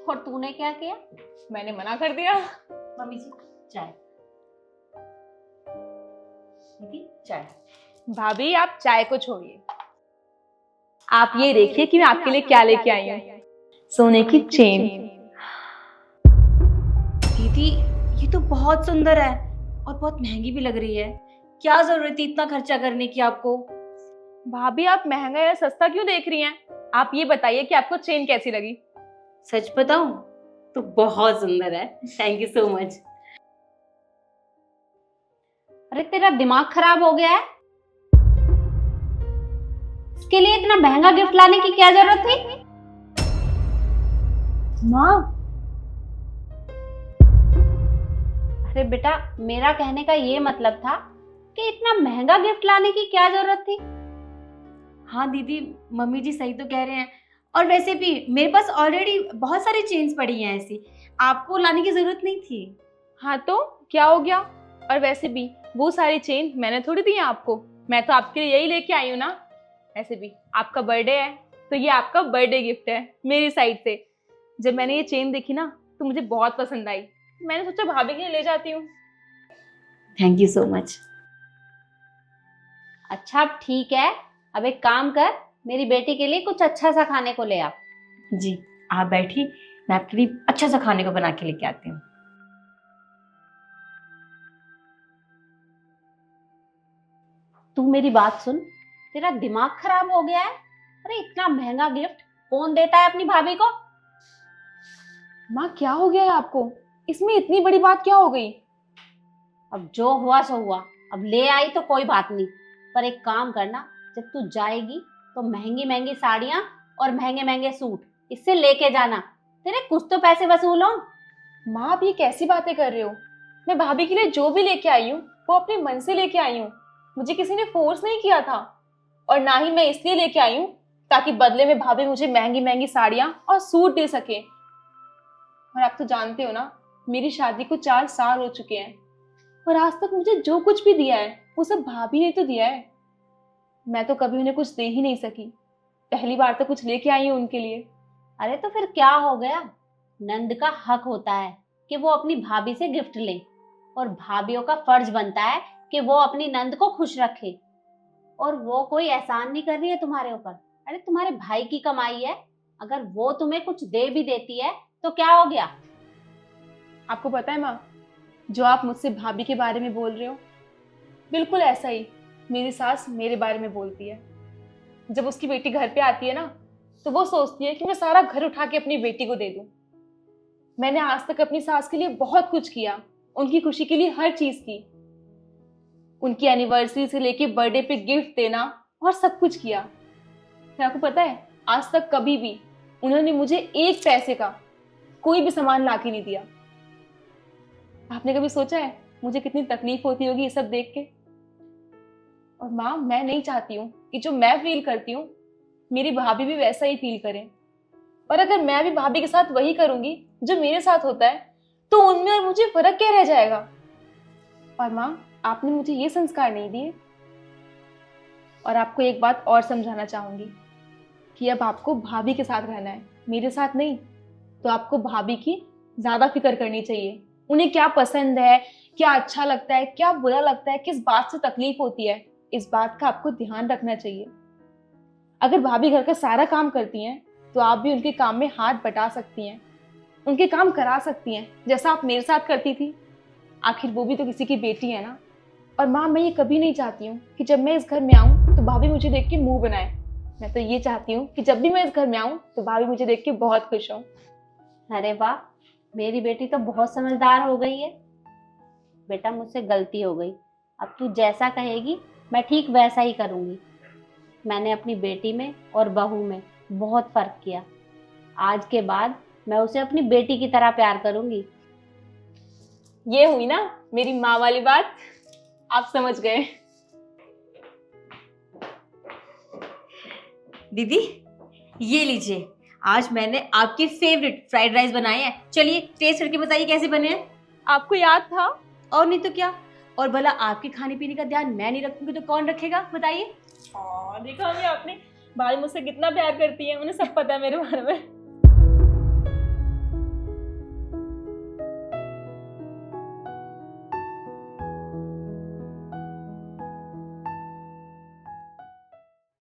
और तूने क्या किया? मैंने मना कर दिया। मम्मी जी चाय। दीदी चाय। भाभी आप चाय को छोड़िए, आप ये देखिए कि मैं आपके लिए क्या लेके आई हूँ। सोने की चेन। दीदी ये तो बहुत सुंदर है और बहुत महंगी भी लग रही है। क्या जरूरत थी इतना खर्चा करने की आपको? भाभी आप महंगा या सस्ता क्यों देख रही हैं? आप ये बताइए कि आपको चेन कैसी लगी? सच बताऊं तो बहुत सुंदर है। Thank you so much. अरे तेरा दिमाग खराब हो गया है? इसके लिए इतना महंगा गिफ्ट लाने की क्या जरूरत थी? माँ, अरे बेटा, मेरा कहने का ये मतलब था कि इतना महंगा गिफ्ट लाने की क्या जरूरत थी? हाँ दीदी, मम्मी जी सही तो कह रहे हैं। और वैसे भी मेरे पास ऑलरेडी बहुत सारी चेन्स पड़ी हैं ऐसी, आपको लाने की जरूरत नहीं थी। हाँ तो क्या हो गया? और वैसे भी वो सारी चेन मैंने थोड़ी दी है आपको, मैं तो आपके लिए यही लेके आई हूँ ना। ऐसे भी आपका बर्थडे है तो ये आपका बर्थडे गिफ्ट है मेरी साइड से। जब मैंने ये चेन देखी ना तो मुझे बहुत पसंद आई, मैंने सोचा भाभी के लिए ले जाती हूँ। Thank you so much. अच्छा अब ठीक है, अब एक काम कर, मेरी बेटी के लिए कुछ अच्छा सा खाने को ले आ। जी आप बैठिए, मैं आपके लिए अच्छा सा खाने को बना के लेके आती हूँ। तू मेरी बात सुन, तेरा दिमाग खराब हो गया है? अरे इतना महंगा गिफ्ट कौन देता है अपनी भाभी को? माँ क्या हो गया है आपको? इसमें इतनी बड़ी बात क्या हो गई? अब जो हुआ सो हुआ, अब ले आई तो कोई बात नहीं, पर एक काम करना, जब तू जाएगी तो महंगी महंगी साड़ियां और महंगे महंगे सूट इससे लेके जाना। तेरे कुछ तो पैसे वसूल हो। माँ आप ये कैसी बातें कर रहे हो? मैं भाभी के लिए जो भी लेके आई हूँ वो अपने मन से लेके आई हूँ, मुझे किसी ने फोर्स नहीं किया था। और ना ही मैं इसलिए लेके आई हूँ ताकि बदले में भाभी मुझे महंगी महंगी साड़ियां और सूट दे सके। और आप तो जानते हो ना, मेरी शादी को 4 साल हो चुके हैं और आज तक मुझे जो कुछ भी दिया है वो सब भाभी ने तो दिया है। मैं तो कभी उन्हें कुछ दे ही नहीं सकी, पहली बार तो कुछ लेके आई हूँ उनके लिए। अरे तो फिर क्या हो गया? नंद का हक होता है कि वो अपनी भाभी से गिफ्ट ले, और भाभीियों का फर्ज बनता है कि वो अपनी नंद को खुश रखे। और वो कोई एहसान नहीं कर रही है तुम्हारे ऊपर, अरे तुम्हारे भाई की कमाई है, अगर वो तुम्हें कुछ दे भी देती है तो क्या हो गया? आपको पता है माँ, जो आप मुझसे भाभी के बारे में बोल रहे हो, बिल्कुल ऐसा ही मेरी सास मेरे बारे में बोलती है। जब उसकी बेटी घर पे आती है ना तो वो सोचती है कि मैं सारा घर उठा के अपनी बेटी को दे दूं। मैंने आज तक अपनी सास के लिए बहुत कुछ किया, उनकी खुशी के लिए हर चीज की, उनकी एनिवर्सरी से लेके बर्थडे पे गिफ्ट देना और सब कुछ किया। फिर आपको पता है, आज तक कभी भी उन्होंने मुझे एक पैसे का कोई भी सामान ला के नहीं दिया। आपने कभी सोचा है मुझे कितनी तकलीफ होती होगी ये सब देख के? और माँ मैं नहीं चाहती हूँ कि जो मैं फील करती हूँ मेरी भाभी भी वैसा ही फील करें। और अगर मैं भी भाभी के साथ वही करूंगी जो मेरे साथ होता है तो उनमें और मुझे फर्क क्या रह जाएगा? और माँ आपने मुझे ये संस्कार नहीं दिए। और आपको एक बात और समझाना चाहूंगी कि अब आपको भाभी के साथ रहना है, मेरे साथ नहीं। तो आपको भाभी की ज्यादा फिक्र करनी चाहिए, उन्हें क्या पसंद है, क्या अच्छा लगता है, क्या बुरा लगता है, किस बात से तकलीफ होती है, इस बात का आपको ध्यान रखना चाहिए। अगर भाभी घर का सारा काम करती हैं तो आप भी उनके काम में हाथ बटा सकती हैं, उनके काम करा सकती हैं जैसा आप मेरे साथ करती थी। आखिर वो भी तो किसी की बेटी है ना। और माँ मैं ये कभी नहीं चाहती हूँ कि जब मैं इस घर में आऊँ तो भाभी मुझे देख के मुंह बनाए। मैं तो ये चाहती हूँ कि जब भी मैं इस घर में आऊँ तो भाभी मुझे देख के बहुत खुश हो। अरे वाह, मेरी बेटी तो बहुत समझदार हो गई है। बेटा मुझसे गलती हो गई, अब तू जैसा कहेगी मैं ठीक वैसा ही करूंगी। मैंने अपनी बेटी में और बहू में बहुत फर्क किया, आज के बाद मैं उसे अपनी बेटी की तरह प्यार करूंगी। ये हुई ना मेरी माँ वाली बात, आप समझ गए। दीदी ये लीजिए, आज मैंने आपके फेवरेट फ्राइड राइस बनाए हैं। चलिए टेस्ट करके बताइए कैसे बने हैं। आपको याद था? और नहीं तो क्या, और भला आपके खाने पीने का ध्यान मैं नहीं रखूंगी तो कौन रखेगा बताइए। हाँ देखा मम्मी आपने, भाभी मुझसे कितना प्यार करती है, उन्हें सब पता है मेरे बारे में।